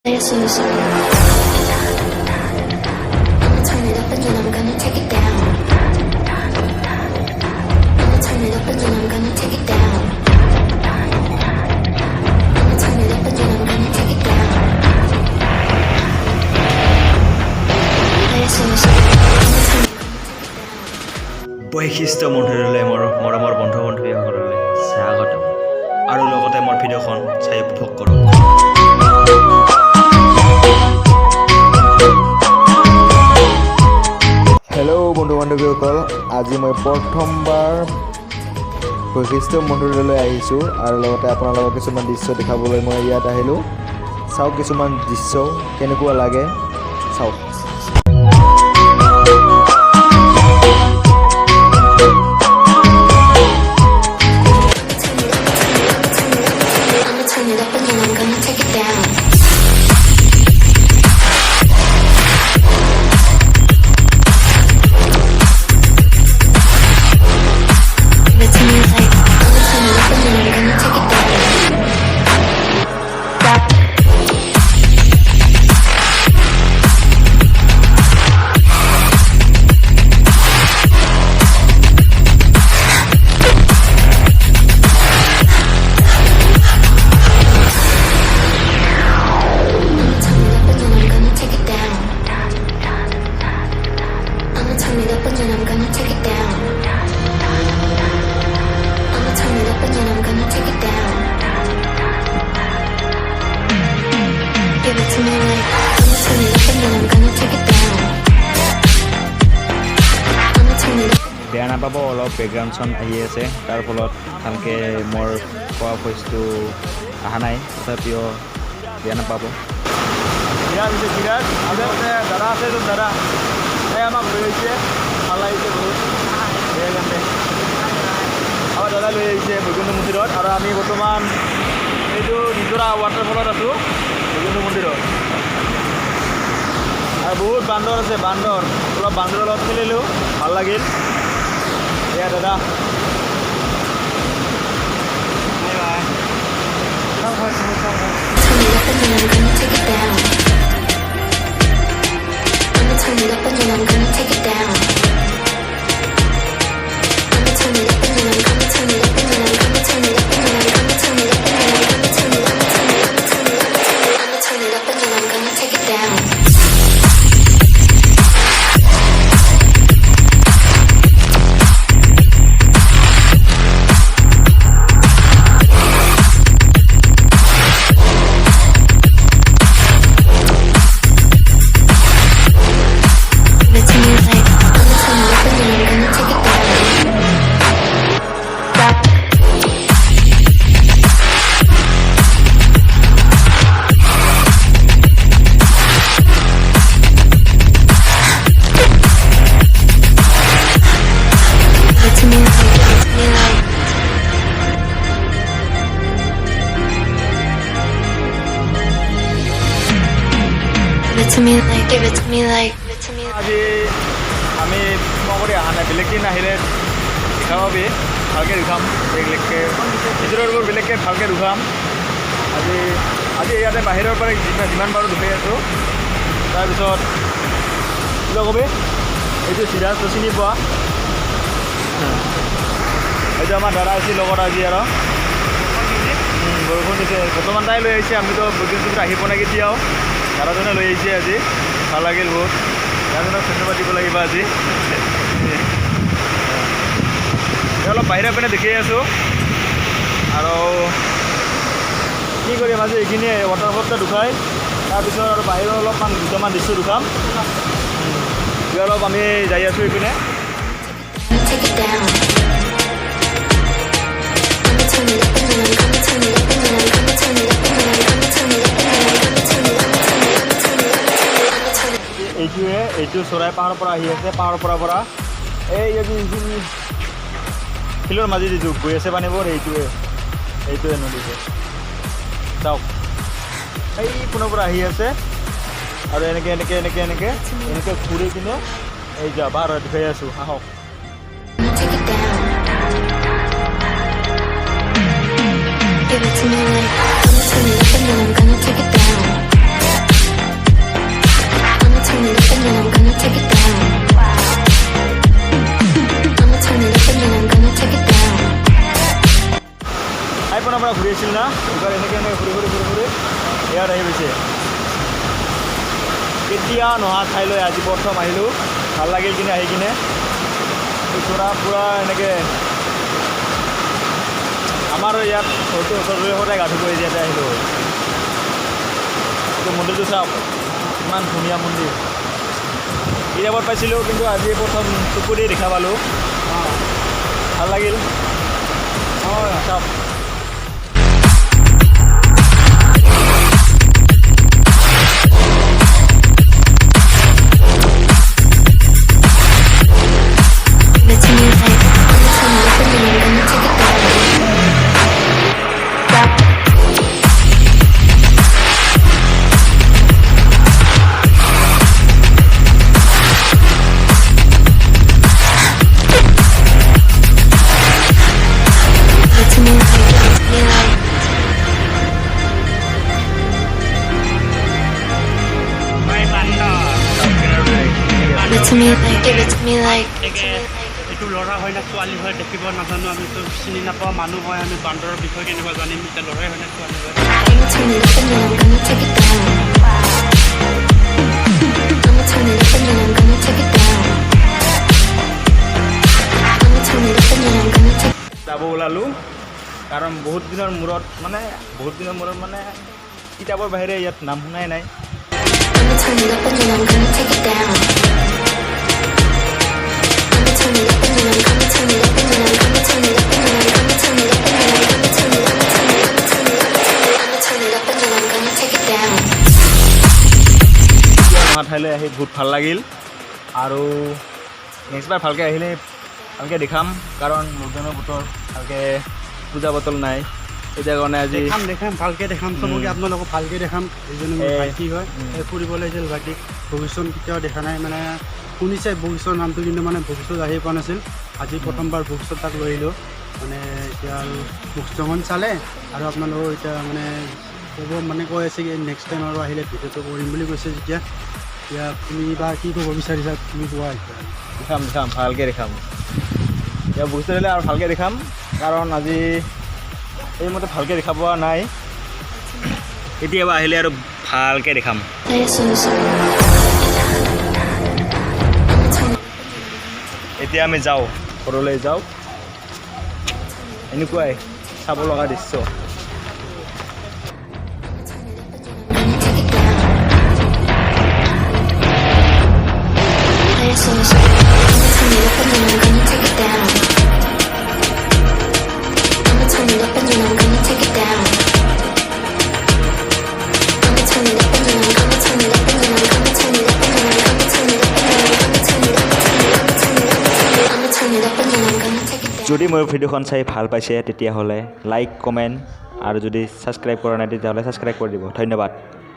turn it up and then I'm gonna take it down. I'ma turn it up and then I'm gonna take it down. I'ma turn it up and then I'm gonna take it down. বৈশিষ্ট্য মন্দিৰলৈ মোৰ মৰমৰ বন্ধু বান্ধৱীসকললৈ স্বাগতম আৰু লগতে মোৰ ভিডিঅ'খন চাই উপভোগ কৰক। হেল্ল' বন্ধু বান্ধৱীসকল, আজি মই প্ৰথমবাৰ বৈশিষ্ট্য মন্দিৰলৈ আহিছোঁ আৰু লগতে আপোনালোকক কিছুমান দৃশ্য দেখাবলৈ মই ইয়াত আহিলোঁ। চাওক কিছুমান দৃশ্য কেনেকুৱা লাগে চাওক। বেয়া নাপাব, অলপ বেকগ্ৰাউণ্ড চাউণ্ড আহি আছে, তাৰ ফলত ভালকৈ মোৰ কোৱা ভইচটো অহা নাই, তথাপিও বেয়া নাপাব। দাদা আছে তোৰ দাদা এই আমাক লৈ আহিছে, ভাল লাগিছে বহুত সেইকাৰণে আমাৰ দাদা লৈ আহিছে বৈকুণ্ঠ মন্দিৰত। আৰু আমি বৰ্তমান এইটো নিজৰা ৱাটাৰফলত আছোঁ বৈকুণ্ঠ মন্দিৰত। আৰু বহুত বান্দৰ আছে, বান্দৰ অলপ বান্দৰৰ লগত খেলিলোঁ, ভাল লাগিল। এয়া দাদা Turn it up and then I'm gonna take it down. I'ma turn it up and then I'm gonna turn it up and then I'm gonna turn it up and then I'm gonna turn it up and then I'm gonna turn it up and then I'm gonna turn it up and then I'm gonna take it down. আজি আমি কৰি অহা নাই, বেলেগ দিন আহিলে দেখাবি ভালকৈ দেখাম, বেলেগকৈ ভিতৰবোৰ বেলেগকৈ ভালকৈ দেখাম। আজি ইয়াতে বাহিৰৰ পৰা যিমান পাৰোঁ দেখাই আছোঁ। তাৰপিছত কি কবি, এইটো চিৰাজ চিনি পোৱা, এইটো আমাৰ দাদা আছিল লগত আজি। আৰু বৰষুণ দিছে, বৰ্তমান তাই লৈ আহিছে, আমিতো বৈকুণ্ঠ আহি পোৱা নাই কেতিয়াও। দাদাজনে লৈ আহিছে আজি, ভাল লাগিল বহুত। দাদাজনক ধন্যবাদ দিব লাগিব আজি। অলপ বাহিৰৰ পিনে দেখি আছোঁ আৰু কি কৰিম আজি এইখিনিয়ে ৱাটাৰফলটা দুখাই, তাৰপিছত আৰু বাহিৰৰ অলপমান দুটামান দৃশ্য দুখাম। অলপ আমি যাই আছোঁ এইপিনে। এইটো চৰাই পাহাৰৰ পৰা আহি আছে, পাহাৰৰ পৰা এই যিখিনি শিলৰ মাজেদি যিটো গৈ আছে পানীবোৰ, এইটোৱে নদীটো চাওক, এই পুনৰ পৰা আহি আছে আৰু এনেকৈ ঘূৰি কিনে এই যা পাহাৰত দেখাই আছোঁ, আহক। Give it to me like, I'ma turn it up and then I'm gonna take it down. গৈছিল না এইবাৰ এনেকৈ ঘূৰি ইয়াত আহি গৈছে কেতিয়া নহা ঠাইলৈ আজি প্ৰথম আহিলোঁ ভাল লাগিল কিনে আহি কিনে চোৰা পূৰা এনেকৈ আমাৰ ইয়াত ঘৰটো ওচৰলৈ সদায় গা ধুব ইয়াতে আহিলোঁ এইটো মন্দিৰটো চাওক ইমান ধুনীয়া মন্দিৰ কিতাপত পাইছিলোঁ কিন্তু আজি প্ৰথম চকুৰে দেখা পালোঁ ভাল লাগিল চাওক Give it to me like এইটো ল'ৰা হয় না ছোৱালী হয় দেখিব নাজানো আমিতো চিনি নাপাওঁ মানুহ হয় আমি বান্দৰৰ বিষয়ে কেনেকুৱা জানিম এতিয়া ল'ৰাই হয় না ছোৱালী হয় I'ma turn it up and then I'm gonna take it down. I'ma turn it up and then I'm gonna take it down. I'ma turn it up and then I'm gonna take যাব ওলালোঁ কাৰণ বহুত দিনৰ মূৰত মানে কিতাপৰ বাহিৰে ইয়াত নাম শুনাই নাই I'ma turn it up and then I'm gonna take it down. I'ma turn it up and then I'm gonna turn it up and then I'm gonna turn it up and then I'm gonna turn it up and then I'm gonna turn it up and then I'ma turn it up and then I'm gonna take it down. নহা ঠাইলৈ আহি বহুত ভাল লাগিল আৰু next বাৰ ভালকৈ আহিলে ভালকৈ দেখাম কাৰণ লকডাউনৰ বতৰ ভালকৈ পূজা বতল নাই এতিয়া কাৰণে আজি দেখাম ভালকৈ দেখাম চবকে আপোনালোকক ভালকৈ দেখাম এইজনী মোৰ ভাইটি হয় ফুৰিবলৈ আহিছিল ভাইটিক ভৱিষ্যত কেতিয়াও দেখা নাই মানে শুনিছে ভৱিষ্যতৰ নামটো কিন্তু মানে ভৱিষ্যত আহি পোৱা নাছিল আজি প্ৰথমবাৰ ভৱিষ্যত তাক লৈ আহিলোঁ মানে এতিয়া আৰু ভৱিষ্যতখন চালে আৰু আপোনালোকক এতিয়া মানে কৈ আছে কি নেক্সট টাইম আৰু আহিলে ভিডিঅ'টো কৰিম বুলি কৈছে যেতিয়া এতিয়া তুমি বা কি ক'ব বিচাৰিছা তুমি কোৱা এতিয়া দেখাম ভালকৈ দেখাম এতিয়া ভৱিষ্যত আহিলে আৰু ভালকৈ দেখাম কাৰণ আজি এইমতে ভালকৈ দেখা পোৱা নাই কেতিয়াবা আহিলে আৰু ভালকৈ দেখাম Play a song. এতিয়া আমি যাওঁ ঘৰলৈ যাওঁ এনেকুৱাই চাব লগা দৃশ্য Play a song. I'ma turn it up and then I'm gonna take it down. I'ma turn it up and then I'm gonna take it down. I'ma turn it up and then I'm gonna turn it up and then I'm gonna turn it up and then I'm gonna turn it up and then I'm gonna turn it up I'ma turn it up and then I'm gonna take it down. যদি মোৰ ভিডিঅ'খন চাই ভাল পাইছে তেতিয়াহ'লে like comment আৰু যদি subscribe কৰা নাই তেতিয়াহ'লে ছাবস্ক্ৰাইব কৰি দিব ধন্যবাদ